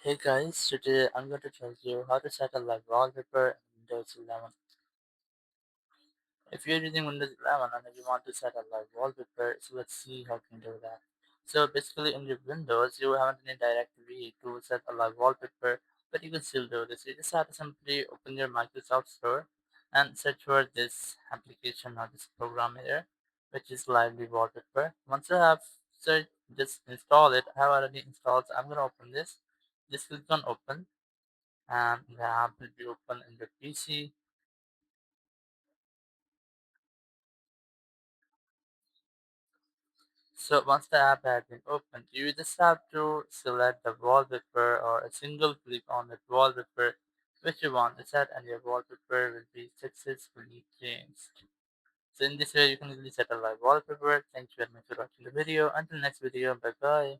Hey guys, today I'm going to tell you how to set a live wallpaper in Windows 11. If you're using Windows 11 and if you want to set a live wallpaper, so let's see how you can do that. So basically in your Windows, you haven't any directory to set a live wallpaper, but you can still do this. You just have to simply open your Microsoft Store and search for this application or this program here, which is Lively Wallpaper. Once you have searched, just install it. I have already installed, so I'm going to open this. Just click on open and the app will be open in the PC. So once the app has been opened, you just have to select the wallpaper or a single click on the wallpaper which you want to set and your wallpaper will be successfully changed. So in this way you can easily set a live wallpaper. Thank you very much for watching the video. Until next video, bye bye.